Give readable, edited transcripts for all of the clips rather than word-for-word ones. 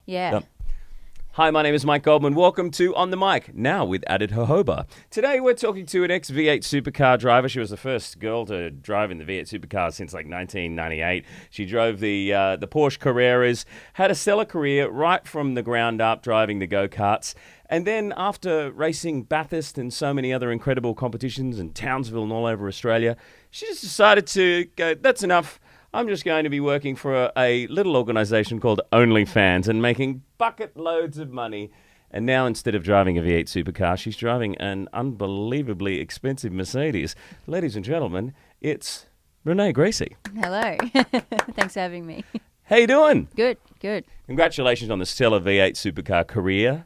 Yeah. Yep. Hi, my name is Mike Goldman. Welcome to On the Mic, now with added jojoba. Today we're talking to an ex-V8 supercar driver. She was the first girl to drive in the V8 supercar since like 1998. She drove the Porsche Carreras, had a stellar career right from the ground up, driving the go-karts. And then after racing Bathurst and so many other incredible competitions in Townsville and all over Australia, she just decided to go, that's enough. I'm just going to be working for a little organisation called OnlyFans and making bucket loads of money. And now instead of driving a V8 supercar, she's driving an unbelievably expensive Mercedes. Ladies and gentlemen, it's Renee Gracie. Hello. Thanks for having me. How you doing? Good, good. Congratulations on the stellar V8 supercar career.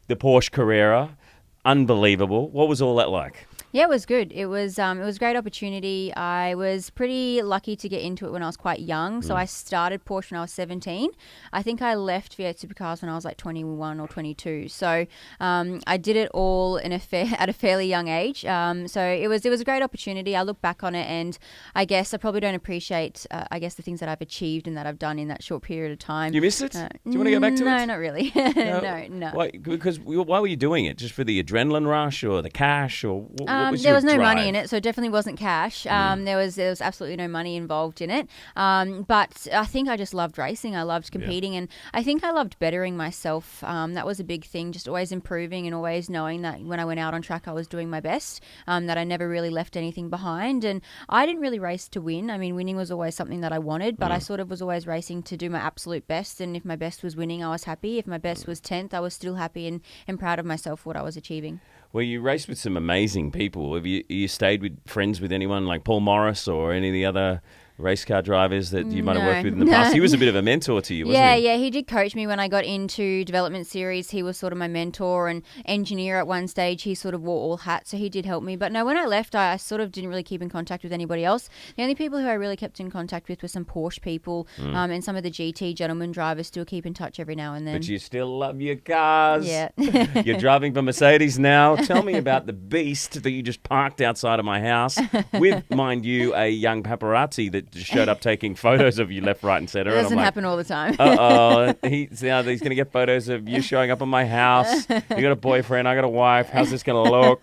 The Porsche Carrera, unbelievable. What was all that like? Yeah, it was good. It was a great opportunity. I was pretty lucky to get into it when I was quite young. So I started Porsche when I was 17. I think I left V8 Supercars when I was like 21 or 22. So I did it all at a fairly young age. So it was a great opportunity. I look back on it and I guess I probably don't appreciate the things that I've achieved and that I've done in that short period of time. You missed it? Do you want to go back to it? No, not really. No. Why? Because why were you doing it? Just for the adrenaline rush or the cash or what was there your was no drive? money in it, so it definitely wasn't cash. There was absolutely no money involved in it. But I think I just loved racing. I loved competing, and I think I loved bettering myself. That was a big thing, just always improving and always knowing that when I went out on track, I was doing my best, that I never really left anything behind. And I didn't really race to win. I mean, winning was always something that I wanted, but I sort of was always racing to do my absolute best. And if my best was winning, I was happy. If my best was 10th, I was still happy and proud of myself for what I was achieving. Well, you raced with some amazing people. Have you stayed with friends with anyone like Paul Morris or any of the other race car drivers that you might have worked with in the past? He was a bit of a mentor to you, wasn't he? Yeah, he did coach me when I got into development series. He was sort of my mentor and engineer at one stage. He sort of wore all hats, so he did help me. But no, when I left, I sort of didn't really keep in contact with anybody else. The only people who I really kept in contact with were some Porsche people and some of the GT gentleman drivers. Still keep in touch every now and then. But you still love your cars. Yeah. You're driving for Mercedes now. Tell me about the beast that you just parked outside of my house with, mind you, a young paparazzi that just showed up taking photos of you left, right, and centre. It doesn't happen all the time. He's going to get photos of you showing up at my house. You got a boyfriend, I got a wife. How's this going to look?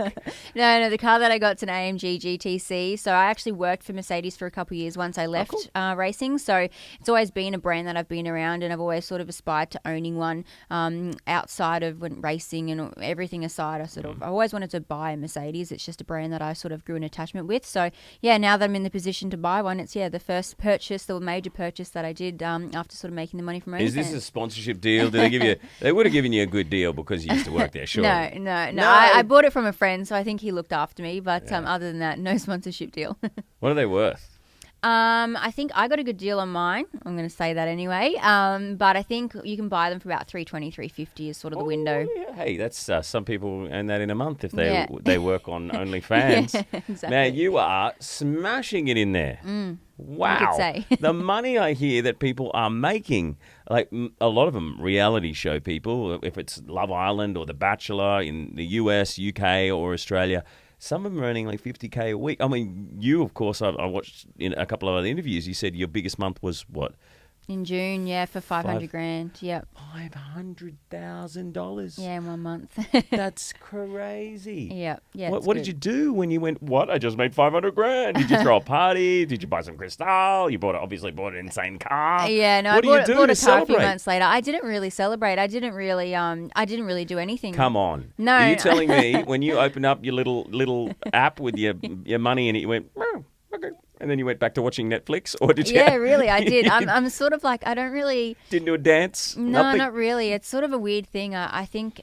No, the car that I got's an AMG GTC. So I actually worked for Mercedes for a couple of years once I left racing. So it's always been a brand that I've been around, and I've always sort of aspired to owning one outside of racing and everything aside. I always wanted to buy a Mercedes. It's just a brand that I sort of grew an attachment with. So yeah, now that I'm in the position to buy one, it's the first purchase, the major purchase that I did after sort of making the money from OnlyFans. Is this a sponsorship deal? Did they give you? They would have given you a good deal because you used to work there, sure. No. I bought it from a friend, so I think he looked after me. But other than that, no sponsorship deal. What are they worth? I think I got a good deal on mine. I'm going to say that anyway. But I think you can buy them for about $320, $350 is sort of the window. Yeah. Hey, that's some people earn that in a month if they work on OnlyFans. Yeah, exactly. Now you are smashing it in there. Wow. You could say. The money I hear that people are making, like a lot of them reality show people, if it's Love Island or The Bachelor in the US, UK or Australia, some of them are earning like $50K a week. I mean, you, of course, I watched in a couple of other interviews, you said your biggest month was what? In June, for $500,000. Yep. $500,000. Yeah, in 1 month. That's crazy. Yeah. What did you do when you went? What? I just made $500,000. Did you throw a party? Did you buy some Cristal? You obviously bought an insane car. Yeah, no. What I bought a car celebrate? a few months later. I didn't really celebrate. I didn't really do anything. Come on. No. Are you telling me when you opened up your little app with your money in it, you went, oh, okay. And then you went back to watching Netflix, or did you? Yeah, really, I did. I'm sort of like, I don't really. Didn't do a dance? No, Nothing? not really. It's sort of a weird thing. I think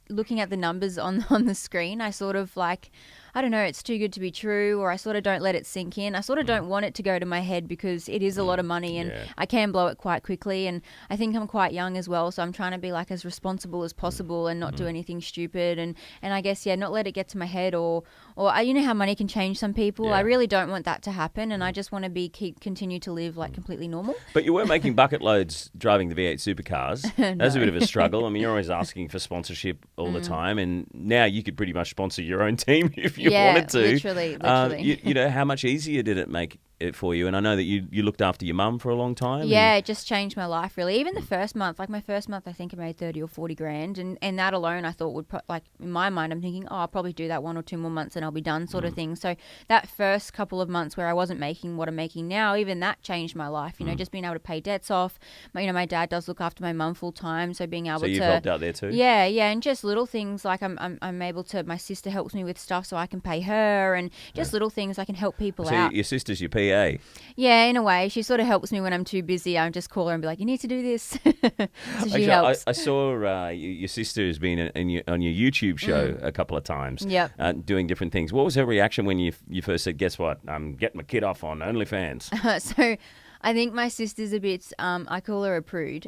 looking at the numbers on the screen, I sort of like, I don't know, it's too good to be true, or I sort of don't let it sink in. I sort of don't want it to go to my head because it is a lot of money and I can blow it quite quickly. And I think I'm quite young as well, so I'm trying to be like as responsible as possible and not do anything stupid. And I guess, not let it get to my head or you know how money can change some people. Yeah. I really don't want that to happen, and I just want to continue to live like completely normal. But you were making bucket loads driving the V8 supercars. No. That's a bit of a struggle. I mean, you're always asking for sponsorship all the time, and now you could pretty much sponsor your own team if you wanted to. Literally. You know, how much easier did it make for you, and I know that you looked after your mum for a long time. Yeah, it just changed my life really. Even the first month, like my first month, I think I made 30 or 40 grand, and that alone I thought would like in my mind I'm thinking, oh, I'll probably do that 1 or 2 more months and I'll be done, sort of thing. So that first couple of months where I wasn't making what I'm making now, even that changed my life. You know, just being able to pay debts off. My dad does look after my mum full time, so being able to. So you've helped out there too. Yeah, and just little things like I'm able to. My sister helps me with stuff so I can pay her, and just little things I can help people out. So your sister's your PA. Yeah, in a way, she sort of helps me when I'm too busy. I just call her and be like, "You need to do this." So she helps. I saw your sister has been on your YouTube show a couple of times. Yep. Doing different things. What was her reaction when you first said, "Guess what? I'm getting my kid off on OnlyFans"? So I think my sister's a bit, I call her a prude,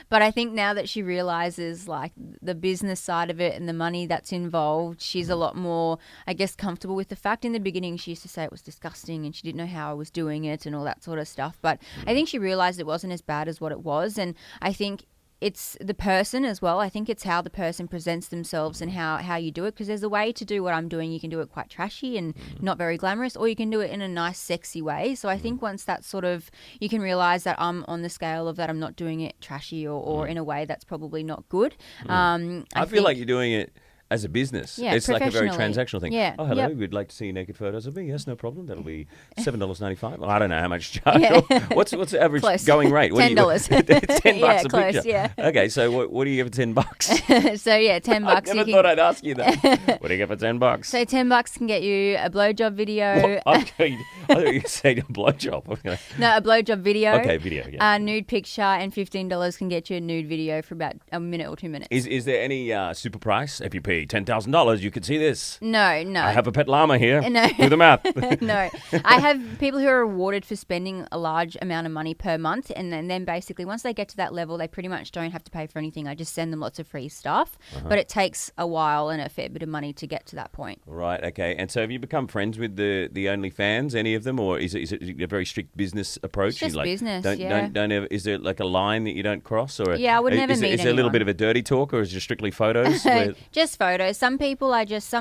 but I think now that she realizes like the business side of it and the money that's involved, she's a lot more, I guess, comfortable with the fact. In the beginning, she used to say it was disgusting and she didn't know how I was doing it and all that sort of stuff. But I think she realized it wasn't as bad as what it was. And I think it's the person as well. I think it's how the person presents themselves and how you do it, because there's a way to do what I'm doing. You can do it quite trashy and not very glamorous, or you can do it in a nice, sexy way. So I think once that sort of, you can realize that I'm on the scale of that I'm not doing it trashy or in a way that's probably not good. I feel like you're doing it as a business. Yeah, it's like a very transactional thing. Yeah. Oh, hello, we'd like to see naked photos of me. Yes, no problem. That'll be $7.95. Well, I don't know how much to charge. Yeah. What's the average going rate? $10. $10 a close, picture. Yeah. Okay, so what do you get for $10? So yeah, $10. I never thought I'd ask you that. What do you get for $10? So $10 can get you a blowjob video. I thought you were saying a blowjob. No, a blowjob video. Okay, video. Yeah. Nude picture, and $15 can get you a nude video for about a minute or 2 minutes. Is there any super price? If you pay $10,000, you could see this. No. I have a pet llama here. No. Do the math. No. I have people who are rewarded for spending a large amount of money per month, and then basically once they get to that level, they pretty much don't have to pay for anything. I just send them lots of free stuff, but it takes a while and a fair bit of money to get to that point. Right, okay. And so have you become friends with the OnlyFans, any of them, or is it a very strict business approach? It's just like, business, don't ever, is there like a line that you don't cross? Or yeah, I would never meet anyone. Is there a little bit of a dirty talk, or is it strictly photos? Just photos. Some people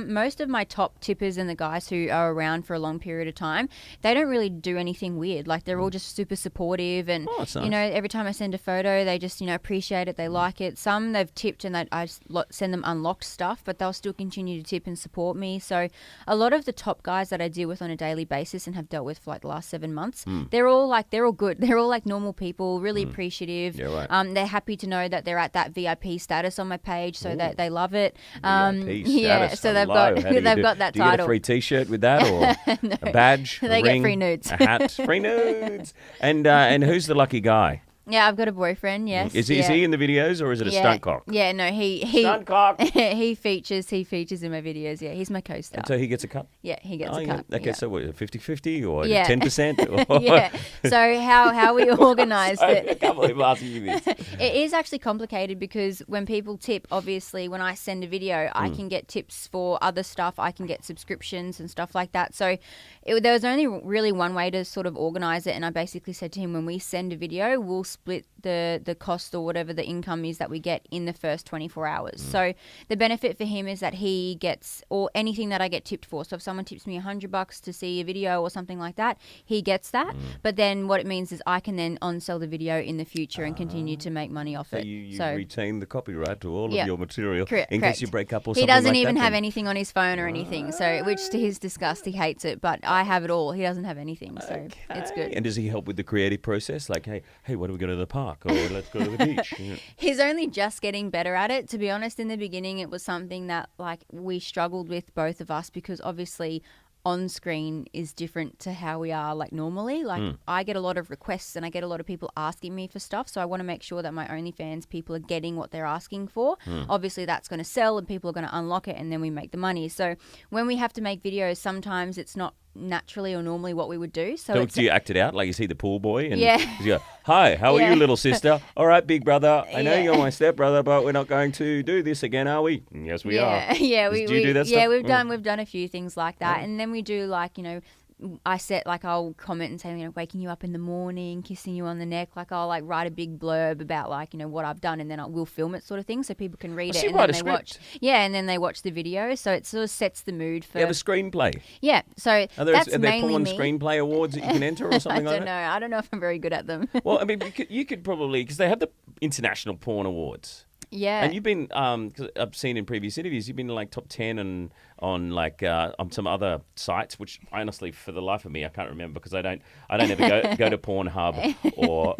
most of my top tippers and the guys who are around for a long period of time, they don't really do anything weird. Like they're all just super supportive, and that's nice. You know, every time I send a photo, they just appreciate it. They like it. Some they've tipped and I send them unlocked stuff, but they'll still continue to tip and support me. So a lot of the top guys that I deal with on a daily basis and have dealt with for like the last 7 months, they're all good. They're all like normal people, really appreciative. Yeah, right. They're happy to know that they're at that VIP status on my page, so that they love it. VIP yeah, status. so they've got that do you title. Get a free T-shirt with that, or no. a badge? They a get ring, free nudes. A hat, free nudes. And who's the lucky guy? Yeah, I've got a boyfriend. Yes. Is he in the videos, or is it a stunt cock? Yeah, no, he stunt cock. he features in my videos. Yeah, he's my co-star. And so he gets a cut. Yeah, he gets a cut. Yeah. Okay, so what, 50-50 or 10%? Yeah. So how we organised it? I can't believe I'm asking you this. It is actually complicated because when people tip, obviously, when I send a video, I can get tips for other stuff. I can get subscriptions and stuff like that. So there was only really one way to sort of organise it, and I basically said to him, when we send a video, we'll split the cost or whatever the income is that we get in the first 24 hours. So the benefit for him is that he gets, or anything that I get tipped for. So if someone tips me $100 to see a video or something like that, he gets that. But then what it means is I can then on-sell the video in the future and continue to make money off it. You retain the copyright to all of your material correct. Case you break up or something He doesn't like even that, have anything on his phone or anything, so which to his disgust, he hates it. But I have it all. He doesn't have anything, so it's good. And does he help with the creative process? Like, hey, why don't we go to the park, or let's go to the beach? He's only just getting better at it. To be honest, in the beginning, it was something that like we struggled with, both of us, because obviously on screen is different to how we are like normally. Like I get a lot of requests and I get a lot of people asking me for stuff, so I want to make sure that my OnlyFans people are getting what they're asking for. Obviously that's going to sell and people are going to unlock it, and then we make the money. So when we have to make videos, sometimes it's not naturally or normally what we would do. So do you act it out? Like you see the pool boy and you go, hi, how are you, little sister? All right, big brother. I know you're my step brother, but we're not going to do this again, are we? Yes, we are. Yeah, do you do that stuff? Yeah, we've done a few things like that. And then we do like, I set like I'll comment and say, you know, waking you up in the morning, kissing you on the neck. Like I'll like write a big blurb about like, you know, what I've done, and then I will film it, sort of thing, so people can read it and then they watch. Yeah, and then they watch the video, so it sort of sets the mood for. Yeah, the screenplay. Yeah, so are that's there mainly porn me. screenplay awards that you can enter or something like that? I don't know if I'm very good at them. Well, I mean, you could probably, because they have the International Porn Awards. Yeah. And you've been, cause I've seen in previous interviews, you've been like top 10 and on like on some other sites, which honestly, for the life of me, I can't remember because I don't ever go to Pornhub or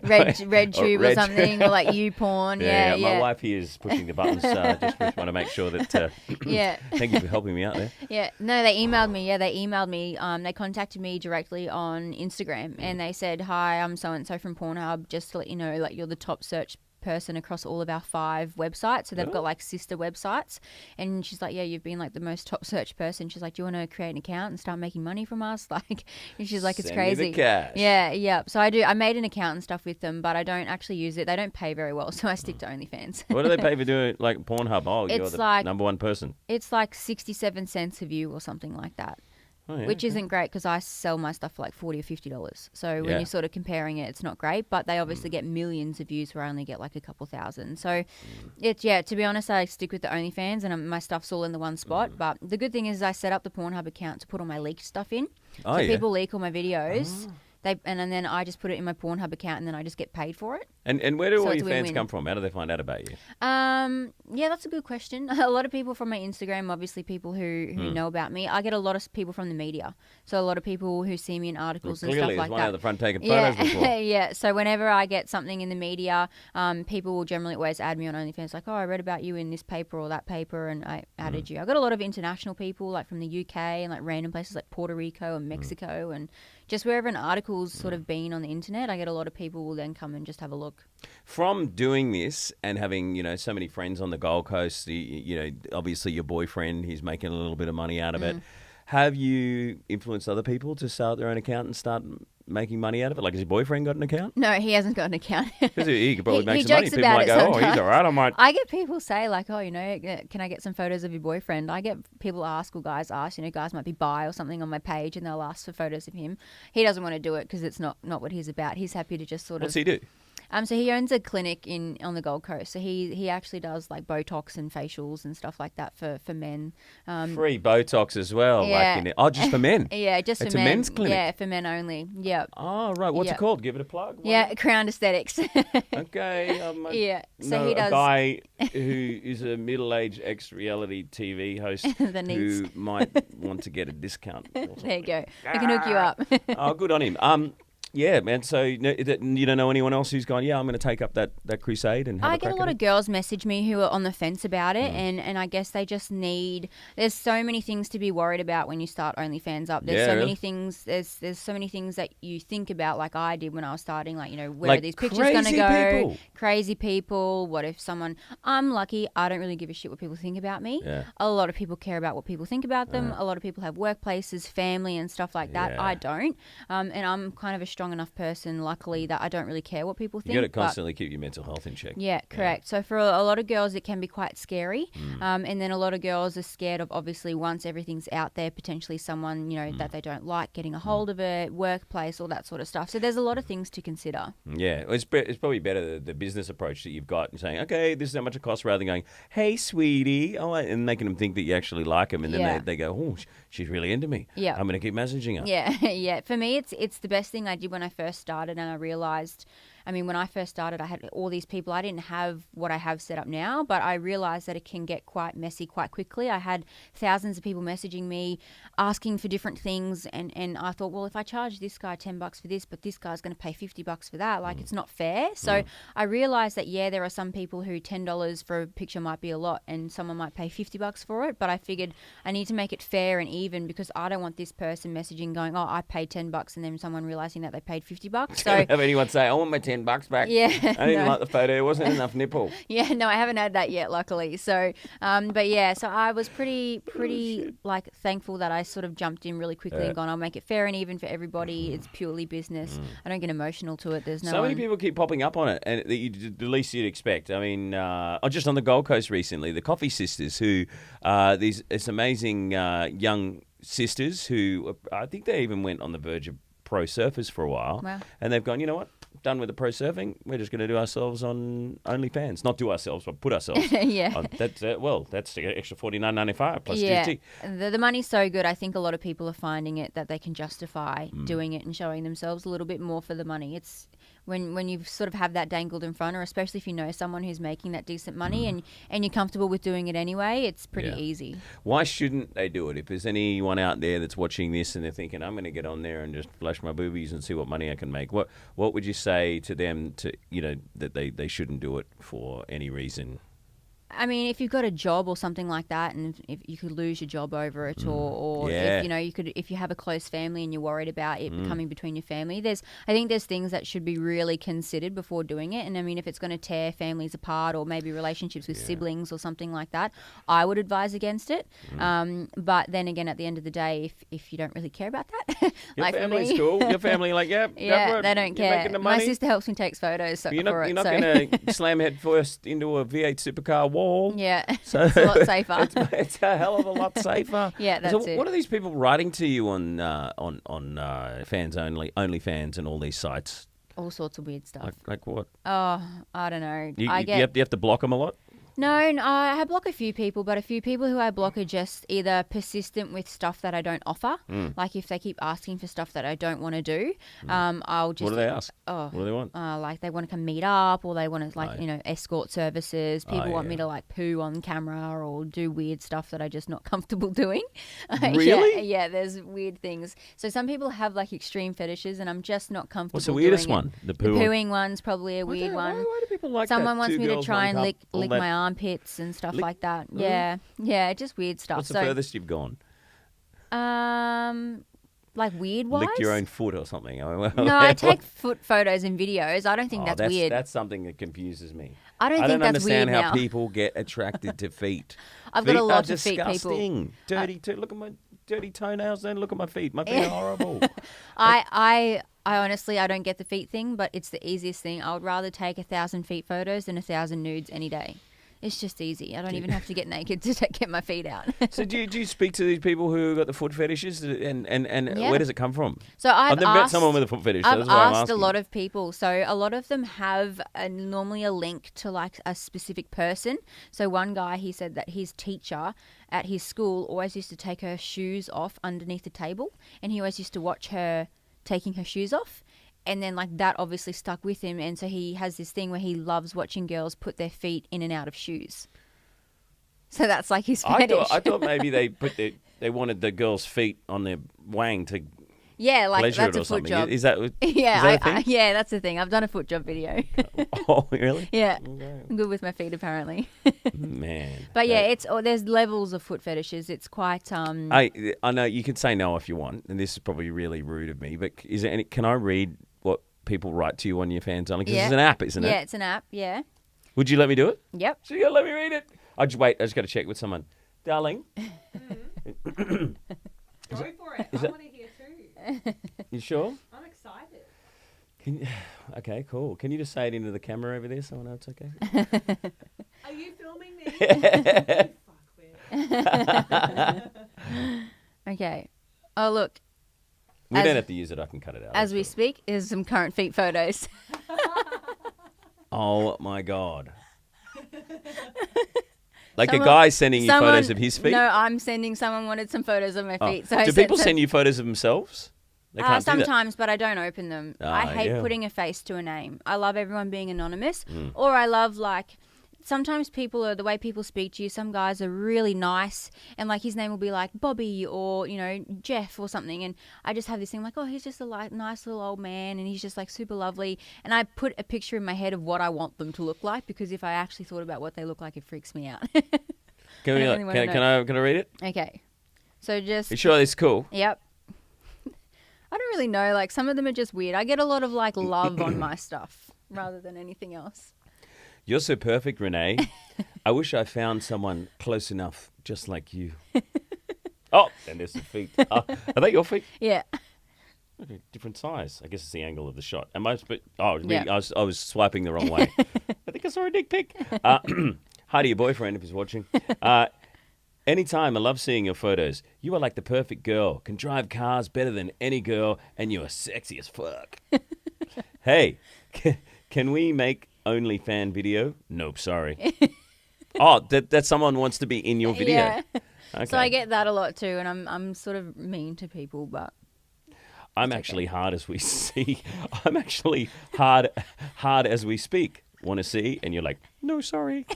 RedTube or something, or like YouPorn. Yeah. My wife here is pushing the buttons. Just want to make sure that. Yeah. Thank you for helping me out there. Yeah. No, they emailed me. Yeah, they emailed me. They contacted me directly on Instagram, and they said, "Hi, I'm so and so from Pornhub. Just to let you know, like you're the top search person across all of our 5 websites." So they've got like sister websites, and she's like, yeah, you've been like the most top search person. She's like, do you want to create an account and start making money from us? Like, and she's like, it's Send crazy. me the cash. Yeah. So I made an account and stuff with them, but I don't actually use it. They don't pay very well, so I stick to OnlyFans. What do they pay for doing like Pornhub? Oh, you're the like, number one person. It's like 67 cents a view or something like that. Oh, yeah, which isn't great because I sell my stuff for like $40 or $50. So when you're sort of comparing it, it's not great. But they obviously get millions of views where I only get like a couple thousand. So it's, to be honest, I stick with the OnlyFans, and my stuff's all in the one spot. But the good thing is I set up the Pornhub account to put all my leaked stuff in. So people leak all my videos. And then I just put it in my Pornhub account, and then I just get paid for it. And where do all your fans come from? How do they find out about you? Yeah, that's a good question. A lot of people from my Instagram, obviously people who know about me. I get a lot of people from the media. So a lot of people who see me in articles and stuff like that. Clearly, there's one out the front taking photos before. Yeah, so whenever I get something in the media, people will generally always add me on OnlyFans. Like, oh, I read about you in this paper or that paper, and I added you. I got a lot of international people, like from the UK and like random places like Puerto Rico and Mexico and just wherever an article's sort of been on the internet, I get a lot of people will then come and just have a look. From doing this and having, so many friends on the Gold Coast, obviously your boyfriend, he's making a little bit of money out of it. Have you influenced other people to start their own account and start making money out of it? Like, has your boyfriend got an account? No, he hasn't got an account. Because he could probably make he some money. jokes People about might it go, sometimes. oh, he's all right, I might. I get people say, like, oh, can I get some photos of your boyfriend? I get people ask, or guys ask, guys might be bi or something on my page, and they'll ask for photos of him. He doesn't want to do it because it's not what he's about. He's happy to just sort of... What's he do? So he owns a clinic on the Gold Coast. So he actually does like Botox and facials and stuff like that for men. Free Botox as well. Yeah. Just for men. Yeah, just it's for men. It's a men's clinic. Yeah, for men only. Yeah. Oh, right. What's it called? Give it a plug. Yeah, Crown Aesthetics. Okay. Yeah. So he does. A guy who is a middle-aged ex-reality TV host who might want to get a discount. There you go. I can hook you up. Oh, good on him. Yeah, man. So you don't know anyone else who's gone, yeah, I'm going to take up that crusade and have I a get a lot of girls message me who are on the fence about it, and I guess they just need... There's so many things to be worried about when you start OnlyFans up. There's many things. There's so many things that you think about, like I did when I was starting. Like, where are these pictures going to go? People. Crazy people. What if someone... I'm lucky. I don't really give a shit what people think about me. Yeah. A lot of people care about what people think about them. A lot of people have workplaces, family, and stuff like that. I don't. And I'm kind of a strong enough person, luckily, that I don't really care what people think. You got to constantly keep your mental health in check. Yeah, correct. Yeah. So for a lot of girls, it can be quite scary. And then a lot of girls are scared of, obviously, once everything's out there, potentially someone, that they don't like getting a hold of it, workplace, all that sort of stuff. So there's a lot of things to consider. Yeah, it's probably better the business approach that you've got and saying, okay, this is how much it costs, rather than going, hey, sweetie, and making them think that you actually like them, and then they go, oh, she's really into me. Yeah, I'm going to keep messaging her. Yeah, yeah. For me, it's the best thing I did when I first started, and I realized, when I first started, I had all these people. I didn't have what I have set up now, but I realized that it can get quite messy quite quickly. I had thousands of people messaging me, asking for different things, and I thought, well, if I charge this guy $10 for this, but this guy's going to pay $50 for that, it's not fair. So I realized that, there are some people who $10 for a picture might be a lot, and someone might pay $50 for it, but I figured I need to make it fair and even, because I don't want this person messaging going, oh, I paid $10, and then someone realizing that they paid $50. So have anyone say, I want my $10 back? Yeah, I didn't like the photo. There wasn't enough nipple. Yeah, no, I haven't had that yet, luckily. So, but yeah, so I was pretty thankful that I sort of jumped in really quickly and gone, I'll make it fair and even for everybody. It's purely business. I don't get emotional to it. There's no. So many people keep popping up on it, and the least you'd expect. Just on the Gold Coast recently, the Coffee Sisters, who this amazing young sisters who I think they even went on the verge of pro surfers for a while. Wow. And they've gone, you know what? Done with the pro surfing. We're just going to do ourselves on OnlyFans. Not do ourselves, but put ourselves. Yeah. On, that's the extra $49.95 plus yeah. GST. The money's so good. I think a lot of people are finding it that they can justify doing it and showing themselves a little bit more for the money. It's when you sort of have that dangled in front, or especially if you know someone who's making that decent money and you're comfortable with doing it anyway, it's pretty easy. Why shouldn't they do it? If there's anyone out there that's watching this and they're thinking, I'm going to get on there and just flash my boobies and see what money I can make, what would you say to them that they shouldn't do it for any reason? I mean, if you've got a job or something like that, and if you could lose your job over it, or if you have a close family and you're worried about it coming between your family, I think there's things that should be really considered before doing it. And I mean, if it's going to tear families apart or maybe relationships with siblings or something like that, I would advise against it. But then again, at the end of the day, if you don't really care about that, Your like family's for me, cool. Your family, like, go for it. They don't You're care. making the My money. sister helps me take photos. You're not going to slam head first into a V8 supercar wall. Yeah, So it's a lot safer. it's a hell of a lot safer. Yeah, that's so it. What are these people writing to you on fans only, OnlyFans, and all these sites? All sorts of weird stuff. Like what? Oh, I don't know. You have to block them a lot. No, I block a few people, but a few people who I block are just either persistent with stuff that I don't offer. Like if they keep asking for stuff that I don't want to do, I'll just... What do they ask? Oh, What do they want? like they want to come meet up, or they want to escort services. People want me to like poo on camera or do weird stuff that I'm just not comfortable doing. Really? Yeah, there's weird things. So some people have like extreme fetishes, and I'm just not comfortable. What's the weirdest doing one? It. The The pooing one's probably a weird one. Why do people like Someone that? wants Two me to girls, try one and cup, lick all my that. armpits and stuff Lick- like that. Really? Yeah, just weird stuff. What's the furthest you've gone? Like weird wise. Licked your own foot or something? No, I take foot photos and videos. I don't think that's weird. That's something that confuses me. I don't think that's weird understand how now. people get attracted to feet. I've got a lot Feet are of feet people. disgusting. Dirty. Look at my dirty toenails. Then look at my feet. My feet are horrible. I honestly, I don't get the feet thing, but it's the easiest thing. I would rather take 1,000 feet photos than 1,000 nudes any day. It's just easy. I don't even have to get naked to get my feet out. So do you speak to these people who got the foot fetishes, and Yeah. where does it come from? So I've never met asked someone with a foot fetish. So I've that's why I'm asked a asking. lot of people. So a lot of them have normally a link to like a specific person. So one guy, he said that his teacher at his school always used to take her shoes off underneath the table, and he always used to watch her taking her shoes off. And then like that obviously stuck with him, and so he has this thing where he loves watching girls put their feet in and out of shoes. So that's like his fetish. I thought maybe they wanted the girl's feet on their wang to yeah, like pleasure that's it a or foot something. job. Is that Yeah, is that a thing? yeah, that's the thing. I've done a foot job video. Oh, really? Yeah, Okay. I'm good with my feet apparently. Man. But yeah, there's levels of foot fetishes. It's quite I know you can say no if you want, and this is probably really rude of me, but is there any? Can I read what people write to you on your fans only? Because Yeah. it's an app, isn't it? Yeah, it's an app. Yeah. Would you let me do it? Yep. So you gotta let me read it. I just got to check with someone, darling. Go for it. I want to hear too. You sure? I'm excited. Okay, cool. Can you just say it into the camera over there so I know it's okay? Are you filming me? You fuckwit. Okay. Oh look, We As- don't have to use it. I can cut it out. as we speak, is some current feet photos. Oh my god! Like Someone- a guy sending you photos of his feet. No, I'm sending. Someone wanted some photos of my Oh. feet. So I Do sent people some- send you photos of themselves? They can't do that. Sometimes, but I don't open them. I Ah, hate yeah. putting a face to a name. I love everyone being anonymous, Mm. or I love like. Sometimes the way people speak to you, some guys are really nice and like his name will be like Bobby or, Jeff or something. And I just have this thing like, oh, he's just a nice little old man and he's just like super lovely. And I put a picture in my head of what I want them to look like, because if I actually thought about what they look like, it freaks me out. Can I read it? Okay. So just, You sure this is cool? yep. I don't really know. Like some of them are just weird. I get a lot of like love on my stuff rather than anything else. You're so perfect, Renee. I wish I found someone close enough, just like you. Oh, and there's the feet. Are they your feet? Yeah. Okay, different size. I guess it's the angle of the shot. Am I? Really, Yeah. I was swiping the wrong way. I think I saw a dick pic. Hi to your boyfriend if he's watching. Anytime, I love seeing your photos. You are like the perfect girl. Can drive cars better than any girl, and you are sexy as fuck. Hey, can we make OnlyFan video? Nope, sorry. Oh, that someone wants to be in your video. Yeah. Okay. So I get that a lot too, and I'm sort of mean to people, but I'm actually hard as we see. I'm actually hard as we speak. Want to see? And you're like, no, sorry.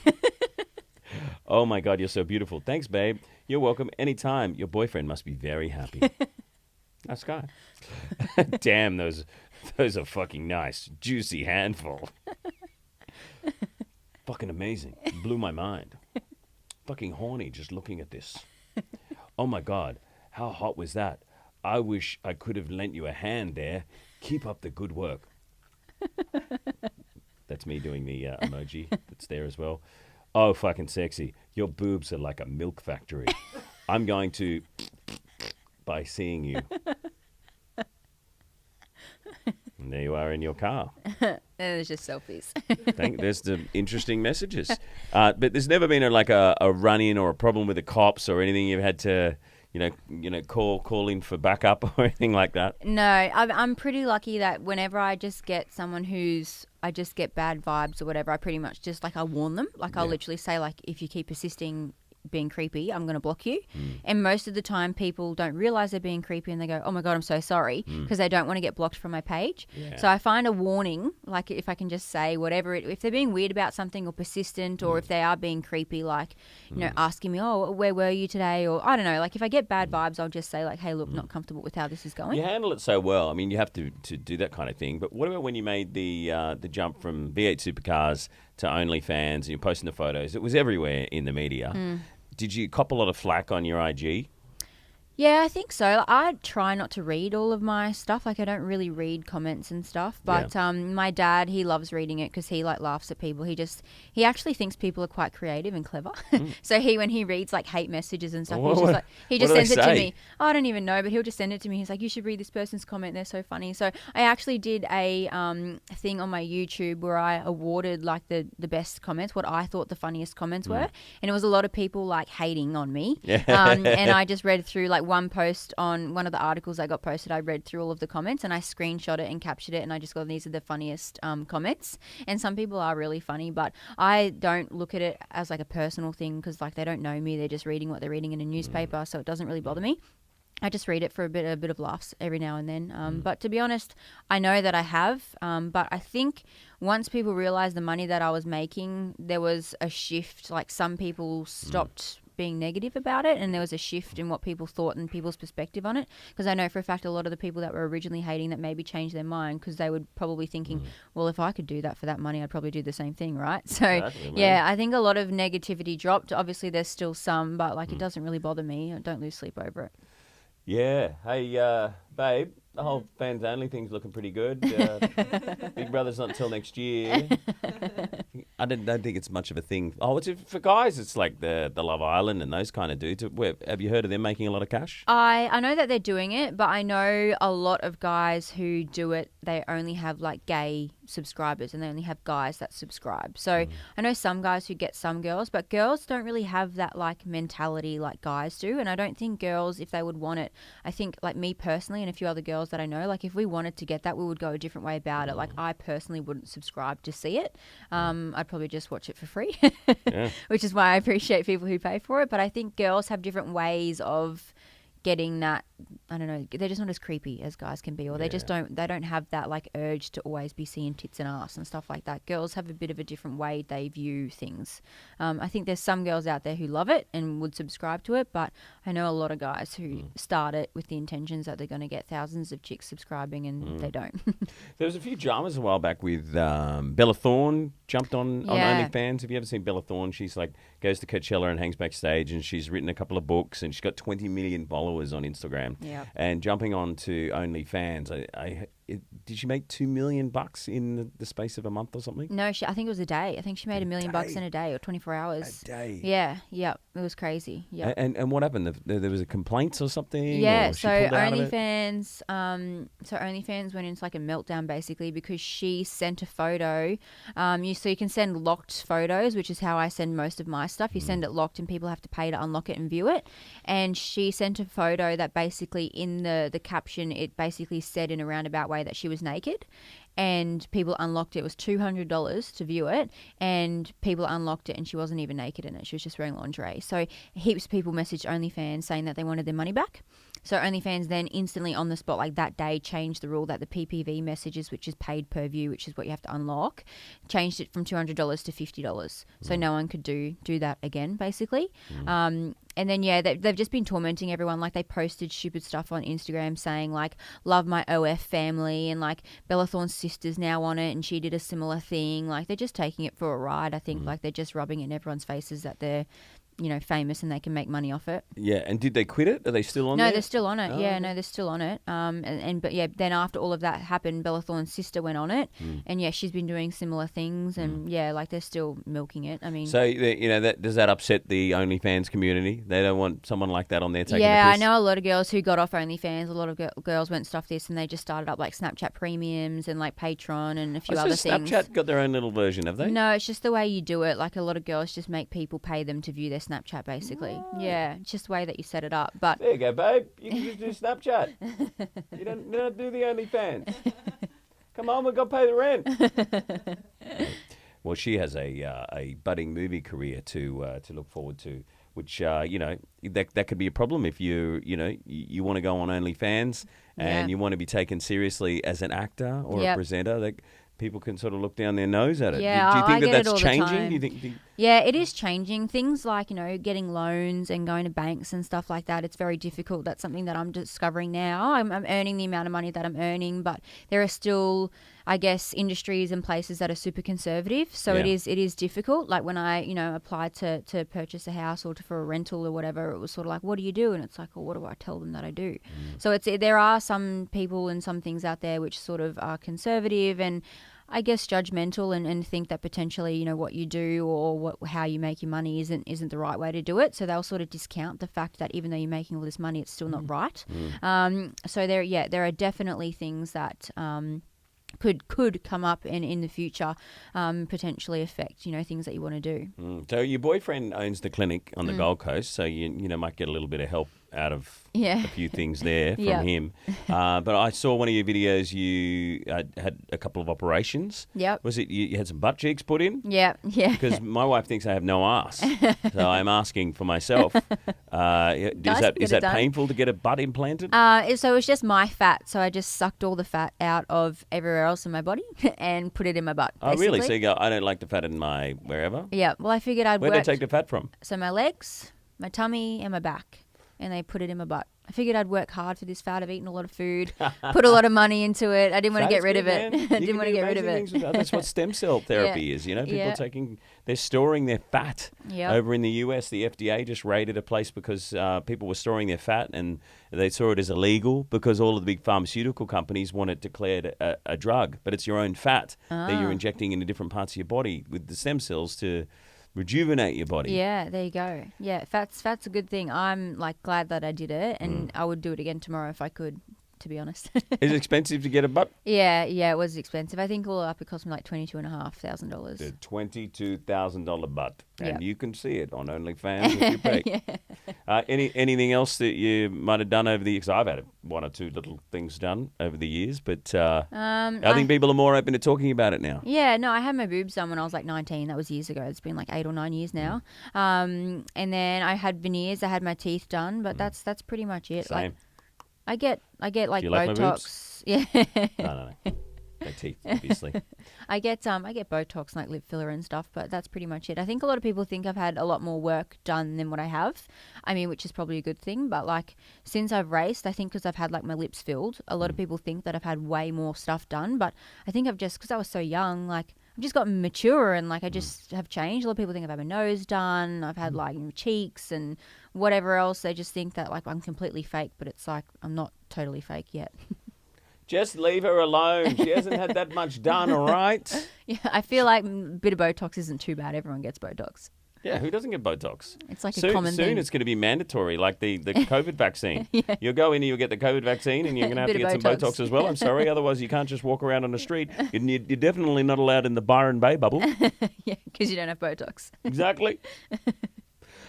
Oh my God, you're so beautiful. Thanks, babe. You're welcome anytime. Your boyfriend must be very happy. Nice guy. Damn, those are fucking nice. Juicy handful. Fucking amazing. Blew my mind. Fucking horny just looking at this. Oh my God, how hot was that? I wish I could have lent you a hand there. Keep up the good work. That's me doing the emoji that's there as well. Oh, fucking sexy. Your boobs are like a milk factory. I'm going to by seeing you. And there you are in your car. and it's just selfies. There's the interesting messages. But there's never been a run-in or a problem with the cops or anything you've had to, call in for backup or anything like that? No, I'm pretty lucky that whenever I just get someone I just get bad vibes or whatever, I pretty much just I warn them. I'll literally say if you keep persisting being creepy, I'm going to block you. And most of the time people don't realize they're being creepy and they go, oh my God, I'm so sorry, because they don't want to get blocked from my page. Yeah. So I find a warning, if I can just say whatever, if they're being weird about something or persistent or if they are being creepy, asking me, oh, where were you today? Or I don't know, if I get bad vibes, I'll just say hey, look, not comfortable with how this is going. You handle it so well. I mean, you have to do that kind of thing. But what about when you made the jump from V8 Supercars to OnlyFans and you're posting the photos? It was everywhere in the media. Did you cop a lot of flack on your IG? Yeah, I think so. I try not to read all of my stuff. I don't really read comments and stuff. But my dad, he loves reading it because he laughs at people. He actually thinks people are quite creative and clever. So when he reads hate messages and stuff, he just sends it to me. Oh, I don't even know, but he'll just send it to me. He's like, you should read this person's comment. They're so funny. So I actually did a thing on my YouTube where I awarded the best comments, what I thought the funniest comments were. And it was a lot of people hating on me. And I just read through one post on one of the articles I got posted. I read through all of the comments and I screenshot it and captured it, and I just got, these are the funniest comments. And some people are really funny, but I don't look at it as a personal thing because they don't know me. They're just reading what they're reading in a newspaper, so it doesn't really bother me. I just read it for a bit of laughs every now and then. But to be honest, I know that I have. But I think once people realized the money that I was making, there was a shift. Some people stopped being negative about it, and there was a shift in what people thought and people's perspective on it, because I know for a fact a lot of the people that were originally hating that maybe changed their mind because they were probably thinking, well, if I could do that for that money, I'd probably do the same thing, right? So exactly, I think a lot of negativity dropped. Obviously there's still some, but it doesn't really bother me. I don't lose sleep over it. Yeah. Hey, babe, the whole fans only thing's looking pretty good. Big Brother's not until next year. I don't think it's much of a thing. Oh, it's for guys. It's like the Love Island and those kind of dudes. Have you heard of them making a lot of cash? I know that they're doing it, but I know a lot of guys who do it. They only have gay subscribers and they only have guys that subscribe. So I know some guys who get some girls, but girls don't really have that mentality like guys do. And I don't think girls, if they would want it, I think me personally and a few other girls that I know, if we wanted to get that, we would go a different way about it. I personally wouldn't subscribe to see it. I'd probably just watch it for free, which is why I appreciate people who pay for it. But I think girls have different ways of getting that. I don't know, they're just not as creepy as guys can be, or they don't have that urge to always be seeing tits and ass and stuff like that. Girls have a bit of a different way they view things. I think there's some girls out there who love it and would subscribe to it, but I know a lot of guys who start it with the intentions that they're going to get thousands of chicks subscribing, and they don't. There was a few dramas a while back with Bella Thorne jumped on OnlyFans. Have you ever seen Bella Thorne? She's goes to Coachella and hangs backstage, and she's written a couple of books, and she's got 20 million followers on Instagram. Yeah. And jumping on to OnlyFans, did she make $2 million in the space of a month or something? No, I think it was a day. I think she made $1 million in a day or 24 hours. A day. Yeah, it was crazy. Yeah. And what happened? There was a complaint or something? Yeah, or she so pulled out of it? OnlyFans went into like a meltdown basically because she sent a photo. So you can send locked photos, which is how I send most of my stuff. You send it locked and people have to pay to unlock it and view it. And she sent a photo that basically in the caption, it basically said in a roundabout way that she was naked. And people unlocked it. It was $200 to view it, and people unlocked it, and she wasn't even naked in it. She was just wearing lingerie. So heaps of people messaged OnlyFans saying that they wanted their money back. So OnlyFans then instantly on the spot, like that day, changed the rule that the PPV messages, which is paid per view, which is what you have to unlock, changed it from $200 to $50. So no one could do that again, basically. And then, they've just been tormenting everyone. Like, they posted stupid stuff on Instagram saying, like, love my OF family, and, like, Bella Thorne's sister's now on it and she did a similar thing. Like, they're just taking it for a ride, I think. Like, they're just rubbing it in everyone's faces that they're, famous and they can make money off it. Yeah, and did they quit it? Are they still on there? No, they're still on it. Oh, yeah, okay. no, they're still on it. Then after all of that happened, Bella Thorne's sister went on it, and she's been doing similar things, and like they're still milking it. I mean, So does that upset the OnlyFans community? They don't want someone like that on there taking yeah, the I piss? know a lot of girls who got off OnlyFans. A lot of girls went stuff this, and they just started up like Snapchat Premiums and like Patreon and a few other things. Snapchat got their own little version, have they? No, it's just the way you do it. Like a lot of girls just make people pay them to view their Snapchat, basically. Yeah, it's just the way that you set it up. But There you go, babe. You can just do Snapchat. You don't do the OnlyFans. Come on, we've got to pay the rent. Well, she has a budding movie career to look forward to, which that could be a problem if you want to go on OnlyFans and you want to be taken seriously as an actor or a presenter. That people can sort of look down their nose at it. Yeah, do you think I get that's it all the changing? time. Do you think? Yeah, it is changing. Things like, getting loans and going to banks and stuff like that, it's very difficult. That's something that I'm discovering now. I'm earning the amount of money that I'm earning, but there are still, I guess, industries and places that are super conservative. So it is difficult. Like when I, applied to purchase a house or for a rental or whatever, it was sort of like, what do you do? And it's like, well, what do I tell them that I do? So there are some people and some things out there which sort of are conservative and I guess judgmental and think that potentially, what you do or how you make your money isn't the right way to do it. So they'll sort of discount the fact that even though you're making all this money, it's still not right. So there are definitely things that could come up and in the future potentially affect, things that you want to do. So your boyfriend owns the clinic on the Gold Coast, so you might get a little bit of help out of a few things there from him. But I saw one of your videos, you had a couple of operations. Yep. Was it you had some butt cheeks put in? Yeah. Because my wife thinks I have no ass, so I'm asking for myself. Is that painful to get a butt implanted? So it was just my fat, so I just sucked all the fat out of everywhere else in my body and put it in my butt. Oh, really? So you go, I don't like the fat in my wherever? Yeah. Well, I figured I'd Where'd they take the fat from? So my legs, my tummy, and my back. And they put it in my butt. I figured I'd work hard for this fat. I've eaten a lot of food, put a lot of money into it. I didn't want to get rid of it. I didn't want to get rid of it. That's what stem cell therapy is. People they're storing their fat over in the US. The FDA just raided a place because people were storing their fat and they saw it as illegal because all of the big pharmaceutical companies want it declared a drug. But it's your own fat that you're injecting into different parts of your body with the stem cells to rejuvenate your body. Yeah, there you go. Yeah, fat's a good thing. I'm glad that I did it, and I would do it again tomorrow if I could, to be honest. Is it expensive to get a butt? Yeah, it was expensive. I think all up it cost me $22,500. The $22,000 butt, and you can see it on OnlyFans if you pay. Anything else that you might have done over the years? Because I've had one or two little things done over the years, but I think people are more open to talking about it now. Yeah, no, I had my boobs done when I was 19. That was years ago. It's been 8 or 9 years now. And then I had veneers. I had my teeth done, but that's pretty much it. Same. I get Do you like my Botox. boobs? No. My teeth, obviously. I get Botox, lip filler and stuff, but that's pretty much it. I think a lot of people think I've had a lot more work done than what I have. I mean, which is probably a good thing. But since I've raced, I think because I've had my lips filled, a lot of people think that I've had way more stuff done. But I think I've just, because I was so young, I've just gotten mature and I just have changed. A lot of people think I've had my nose done. I've had cheeks and whatever else. They just think that I'm completely fake, but it's I'm not totally fake yet. Just leave her alone. She hasn't had that much done, all right? Yeah, I feel like a bit of Botox isn't too bad. Everyone gets Botox. Yeah, who doesn't get Botox? It's like a common thing. Soon it's going to be mandatory, like the COVID vaccine. Yeah. You'll go in and you'll get the COVID vaccine and you're going to have to get some Botox as well. I'm sorry, otherwise you can't just walk around on the street. You're definitely not allowed in the Byron Bay bubble. Yeah, because you don't have Botox. Exactly.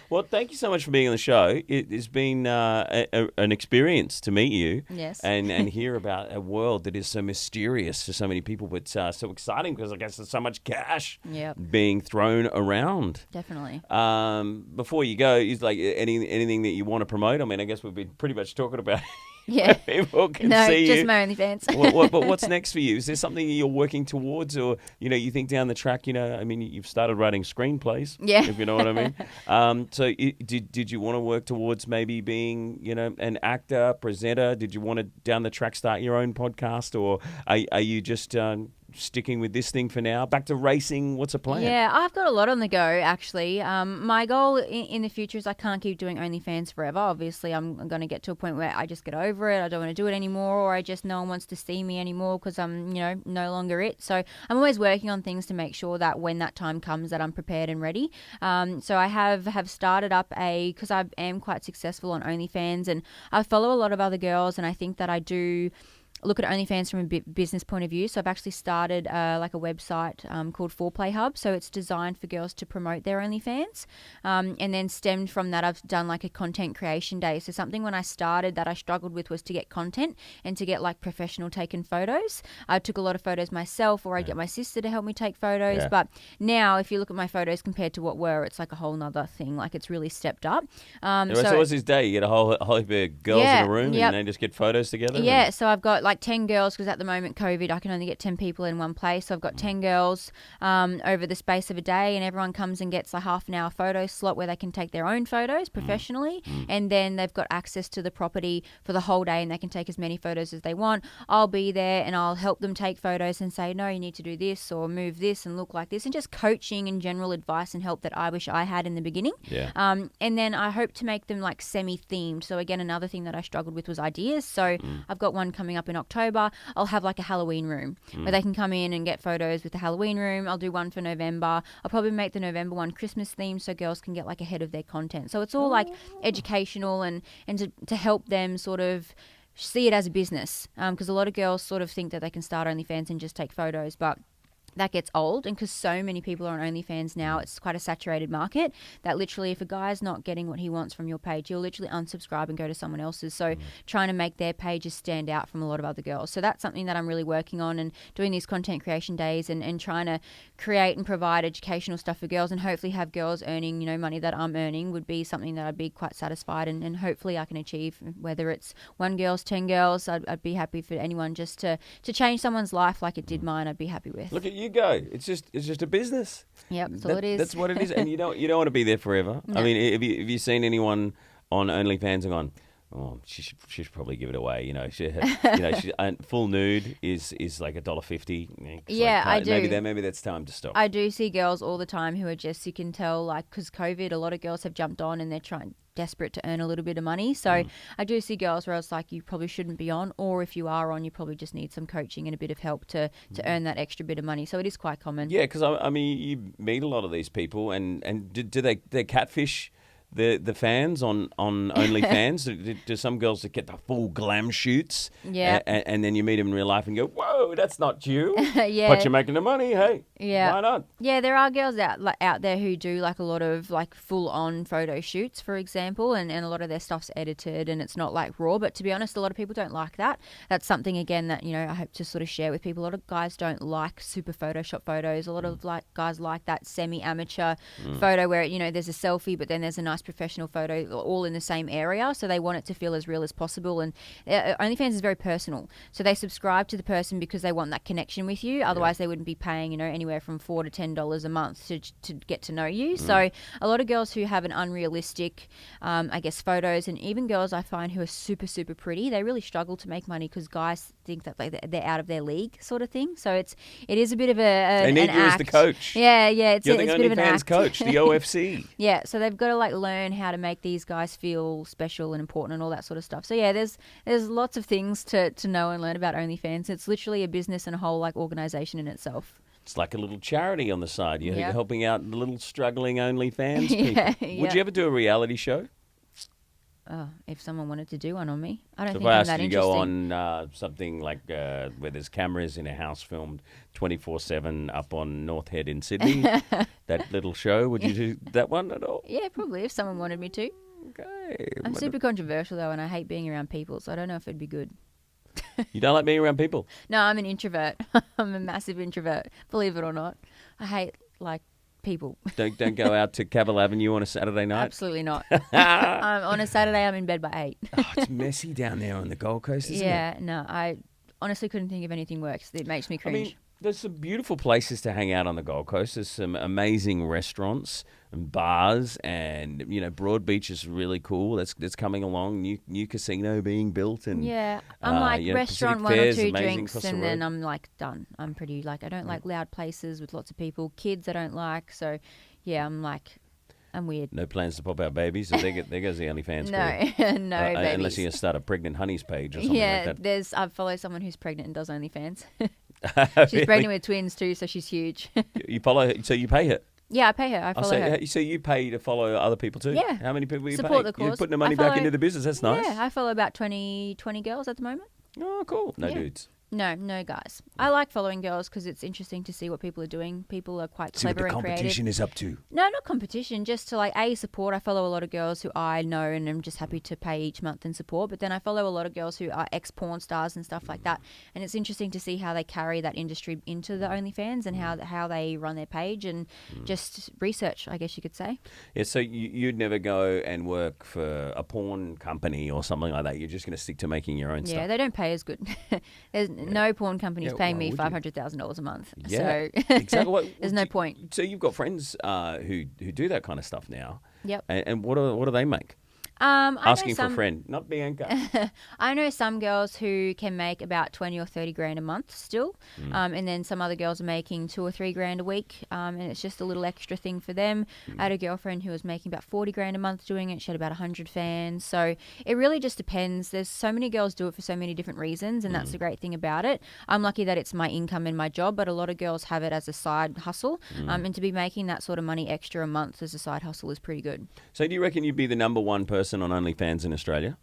Well, thank you so much for being on the show. It has been an experience to meet you. Yes. And hear about a world that is so mysterious to so many people, but so exciting because I guess there's so much cash being thrown around. Definitely. Before you go, is like anything that you want to promote? I mean, I guess we've been pretty much talking about Yeah. people can no, see just you. my OnlyFans. But what's next for you? Is there something you're working towards, or you think down the track? I mean, you've started writing screenplays. Yeah. If you know what I mean. So did you want to work towards maybe being an actor, presenter? Did you want to down the track start your own podcast, or are you just sticking with this thing for now? Back to racing. What's the plan? Yeah, I've got a lot on the go, actually. My goal in the future is I can't keep doing OnlyFans forever. Obviously, I'm going to get to a point where I just get over it. I don't want to do it anymore, or I just no one wants to see me anymore because I'm, no longer it. So I'm always working on things to make sure that when that time comes that I'm prepared and ready. So I have started up because I am quite successful on OnlyFans, and I follow a lot of other girls, and I think that I do look at OnlyFans from a business point of view. So I've actually started like a website called Foreplay Hub. So it's designed for girls to promote their OnlyFans. And then stemmed from that, I've done like a content creation day. So something when I started that I struggled with was to get content and to get like professional taken photos. I took a lot of photos myself, or I get my sister to help me take photos. Yeah. But now if you look at my photos compared to what were, it's like a whole nother thing. Like it's really stepped up. So what's this day? You get a whole heap of girls in a room and they just get photos together? Yeah, so I've got like 10 girls because at the moment COVID I can only get 10 people in one place, so I've got 10 girls over the space of a day, and everyone comes and gets a half an hour photo slot where they can take their own photos professionally, and then they've got access to the property for the whole day and they can take as many photos as they want. I'll be there and I'll help them take photos and say, no, you need to do this or move this and look like this, and just coaching and general advice and help that I wish I had in the beginning. And then I hope to make them like semi-themed. So again, another thing that I struggled with was ideas. So I've got one coming up in October. I'll have like a Halloween room where they can come in and get photos with the Halloween room. I'll do one for November. I'll probably make the November one Christmas themed so girls can get like ahead of their content. So it's all like educational and to help them sort of see it as a business, because a lot of girls sort of think that they can start OnlyFans and just take photos, but that gets old, and because so many people are on OnlyFans now, it's quite a saturated market that literally if a guy's not getting what he wants from your page, he'll literally unsubscribe and go to someone else's. So trying to make their pages stand out from a lot of other girls. So that's something that I'm really working on, and doing these content creation days and trying to create and provide educational stuff for girls, and hopefully have girls earning, money that I'm earning would be something that I'd be quite satisfied and hopefully I can achieve, whether it's 1 girl, 10 girls. I'd be happy for anyone just to change someone's life like it did mine. I'd be happy with. Look at you go. It's just a business. Yep, that's all it is. That's what it is, and you don't want to be there forever. No. I mean, have you seen anyone on OnlyFans and gone, oh, she should probably give it away. Full nude is like $1.50. Yeah, I do. Maybe that's time to stop. I do see girls all the time who are just, you can tell, like, because COVID, a lot of girls have jumped on and they're desperate to earn a little bit of money. So I do see girls where it's like, you probably shouldn't be on, or if you are on, you probably just need some coaching and a bit of help to earn that extra bit of money. So it is quite common. Yeah, because I mean, you meet a lot of these people, and do they catfish the fans on OnlyFans? Do some girls that get the full glam shoots? Yeah. And then you meet them in real life and go, whoa, that's not you. Yeah. But you're making the money, hey. Yeah. Why not? Yeah, there are girls out there who do like a lot of like full-on photo shoots, for example, and a lot of their stuff's edited and it's not like raw. But to be honest, a lot of people don't like that. That's something, again, that, I hope to sort of share with people. A lot of guys don't like super Photoshop photos. A lot of guys like that semi-amateur photo where, there's a selfie, but then there's a nice professional photo all in the same area. So they want it to feel as real as possible. And OnlyFans is very personal. So they subscribe to the person because they want that connection with you. Otherwise, they wouldn't be paying, anywhere from $4 to $10 a month to get to know you. So a lot of girls who have an unrealistic, photos, and even girls I find who are super, super pretty, they really struggle to make money because guys think that they're out of their league sort of thing. So it is a bit of they need an you act. as the coach. Yeah, it's You're a the bit of an OnlyFans act. coach, the OFC. Yeah, so they've got to learn how to make these guys feel special and important and all that sort of stuff. So yeah, there's lots of things to know and learn about OnlyFans. It's literally a business and a whole organization in itself. It's like a little charity on the side. You're Yep. helping out the little struggling OnlyFans people. Would you ever do a reality show? Oh, if someone wanted to do one on me, I don't So think if I I'm asked that you to interesting. go on something like where there's cameras in a house filmed 24/7 up on North Head in Sydney, that little show, would you do that one at all? Yeah, probably if someone wanted me to. Okay. I'm super controversial though, and I hate being around people, so I don't know if it'd be good. You don't like being around people? No, I'm an introvert. I'm a massive introvert, believe it or not. I hate people. Don't go out to Cavill Avenue on a Saturday night? Absolutely not. On a Saturday, I'm in bed by 8. Oh, it's messy down there on the Gold Coast, isn't it? Yeah, no, I honestly couldn't think of anything worse. It makes me I cringe. mean, there's some beautiful places to hang out on the Gold Coast. There's some amazing restaurants and bars, and Broadbeach is really cool. That's coming along. New casino being built, and I'm restaurant, Pacific one or Fair's two amazing drinks, across the and then road. I'm done. I'm pretty I don't like loud places with lots of people. Kids I don't like. So yeah, I'm weird. No plans to pop out babies. So there goes the OnlyFans. No, career. no, Unless babies. you're going to start a pregnant honeys page or something Yeah, like that. I follow someone who's pregnant and does OnlyFans. She's Really? pregnant with twins too, so she's huge. You follow, so you pay her. Yeah, I pay her. I follow her. So you pay to follow other people too? Yeah. How many people are you Support paying? the You're cause. putting the money I back follow- into the business. That's nice. Yeah, I follow about 20 girls at the moment. Oh, cool. No Yeah. dudes. No guys. I like following girls because it's interesting to see what people are doing. People are quite See what clever the and creative. competition is up to. No, not competition. Just to support. I follow a lot of girls who I know and I'm just happy to pay each month and support. But then I follow a lot of girls who are ex-porn stars and stuff like that. And it's interesting to see how they carry that industry into the OnlyFans and how they run their page and just research, I guess you could say. Yeah, so you'd never go and work for a porn company or something like that. You're just going to stick to making your own Yeah, stuff. they don't pay as good. There's no porn companies Yeah, paying why me would you? $500,000 a month. Yeah, So exactly. Well, there's no point. So you've got friends who do that kind of stuff now. Yep. And what do they make? I Asking know for a some, friend, not Bianca. I know some girls who can make about 20 or 30 grand a month still, and then some other girls are making 2 or 3 grand a week, and it's just a little extra thing for them. I had a girlfriend who was making about 40 grand a month doing it. She had about 100 fans, so it really just depends. There's so many girls do it for so many different reasons, and that's the great thing about it. I'm lucky that it's my income and my job, but a lot of girls have it as a side hustle, and to be making that sort of money extra a month as a side hustle is pretty good. So do you reckon you'd be the number one person on OnlyFans in Australia?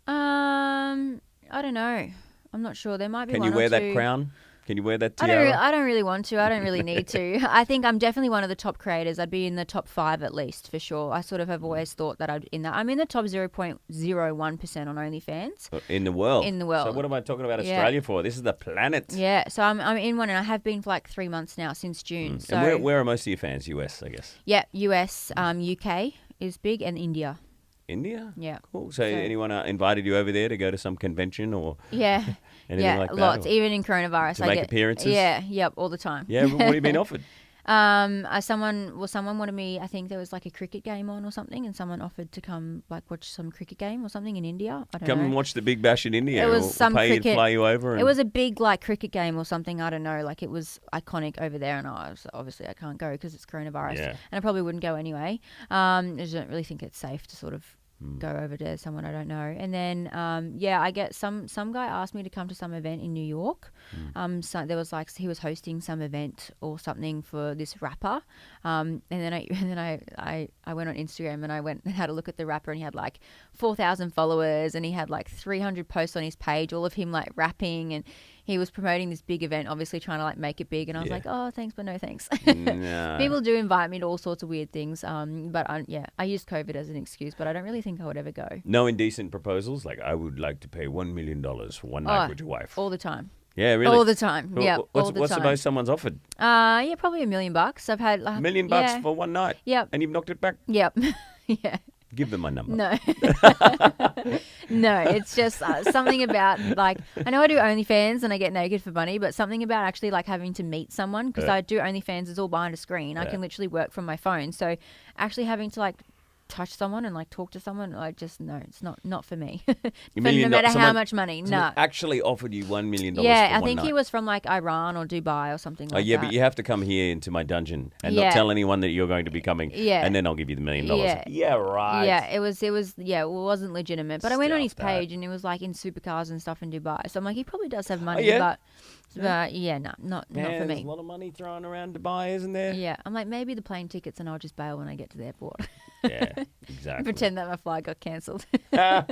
I don't know. I'm not sure. There might be Can one you wear or that two. crown? Can you wear that I tiara? don't really want to. I don't really need to. I think I'm definitely one of the top creators. I'd be in the top 5 at least for sure. I sort of have always thought that I'm in the top 0.01% on OnlyFans. In the world. In the world. So what am I talking about Yeah. Australia for? This is the planet. Yeah, so I'm in one and I have been for 3 months now since June. So And where are most of your fans? US, I guess. yeah, US, UK is big and India. India? Yeah. Cool. So anyone invited you over there to go to some convention or Yeah. anything yeah, like that? lots. or- Even in coronavirus, To I make get appearances? Yeah, yep, all the time. Yeah, what have you been offered? Someone wanted me. I think there was a cricket game on or something, and someone offered to come watch some cricket game or something in India. I don't Come know. and watch the Big Bash in India. It was We'll some pay you cricket. to fly you over. And It was a big cricket game or something. I don't know. It was iconic over there, and obviously I can't go because it's coronavirus, Yeah. and I probably wouldn't go anyway. I just don't really think it's safe to sort of go over to someone I don't know. And then I get some guy asked me to come to some event in New York. So there was he was hosting some event or something for this rapper. And then I went on Instagram and I went and had a look at the rapper, and he had 4,000 followers, and he had 300 posts on his page, all of him rapping, and he was promoting this big event, obviously trying to make it big. And I was Yeah. oh, thanks, but no thanks. No. People do invite me to all sorts of weird things. But I used COVID as an excuse, but I don't really think I would ever go. No indecent proposals? I would like to pay $1 million for one night with your wife. All the time. Yeah, really? All the time. Wh- Yeah, What's, all the what's time. the most someone's offered? Probably $1 million. I've had $1 million yeah. for one night? Yep. And you've knocked it back? Yep. Yeah. Give them my number. No. No, it's just something about, like, I know I do OnlyFans and I get naked for money, but something about actually, like, having to meet someone, because I do OnlyFans, it's all behind a screen. I can literally work from my phone. So actually having to, like, touch someone and, like, talk to someone, I just, no, it's not for me. No matter how much money. No. Actually offered you $1 million Yeah, for I one think night. he was from, like, Iran or Dubai or something like that. Yeah, but you have to come here into my dungeon and not tell anyone that you're going to be coming. Yeah. And then I'll give you the $1 million. Yeah. Right. Yeah, it wasn't legitimate. But I went on his Stuff that. page and it was, like, in supercars and stuff in Dubai. So I'm like, he probably does have money, yeah? but yeah, no, not for There's me. a lot of money thrown around Dubai, isn't there? Yeah, I'm like, maybe the plane tickets and I'll just bail when I get to the airport. Yeah, exactly. Pretend that my flight got cancelled. Yeah,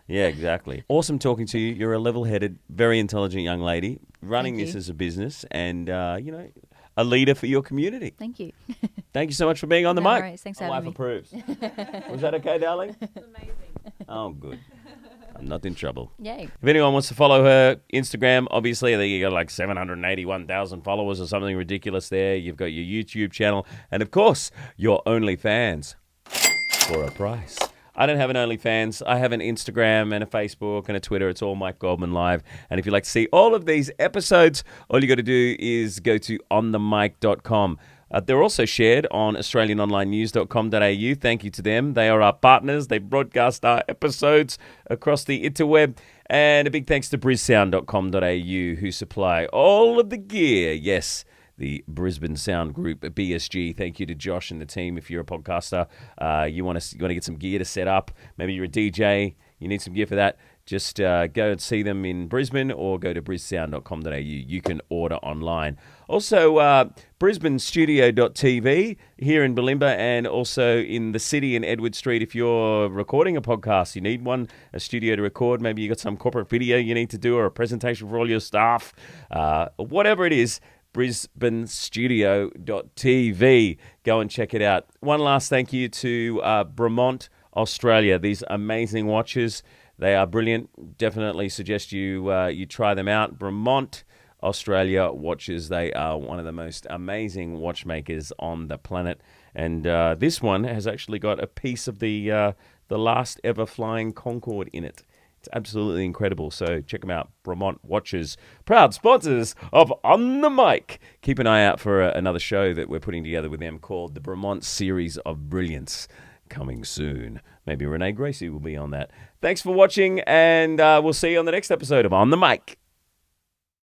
exactly. Awesome talking to you. You're a level-headed, very intelligent young lady running Thank this you. as a business and, a leader for your community. Thank you. Thank you so much for being on the No mic. worries. Thanks for My having wife me. approves. Was that okay, darling? It's amazing. Oh, good. I'm not in trouble. Yay. If anyone wants to follow her Instagram, obviously, I think you got like 781,000 followers or something ridiculous there. You've got your YouTube channel and, of course, your OnlyFans for a price. I don't have an OnlyFans. I have an Instagram and a Facebook and a Twitter. It's all Mike Goldman Live. And if you'd like to see all of these episodes, all you got to do is go to onthemic.com. They're also shared on australianonlinenews.com.au. Thank you to them. They are our partners. They broadcast our episodes across the interweb. And a big thanks to brizsound.com.au, who supply all of the gear. Yes, the Brisbane Sound Group, BSG. Thank you to Josh and the team. If you're a podcaster, you want to get some gear to set up. Maybe you're a DJ, you need some gear for that. Just go and see them in Brisbane or go to brizsound.com.au. You can order online. Also, brisbanestudio.tv here in Bulimba and also in the city in Edward Street. If you're recording a podcast, you need a studio to record. Maybe you got some corporate video you need to do or a presentation for all your staff. Whatever it is, brisbanestudio.tv. Go and check it out. One last thank you to Bremont, Australia. These amazing watches. They are brilliant. Definitely suggest you try them out. Bremont, Australia watches. They are one of the most amazing watchmakers on the planet. And this one has actually got a piece of the last ever flying Concorde in it. It's absolutely incredible. So check them out. Bremont Watches, proud sponsors of On the Mic. Keep an eye out for another show that we're putting together with them called the Bremont Series of Brilliance. Coming soon. Maybe Renee Gracie will be on that. Thanks for watching, and we'll see you on the next episode of On the Mic.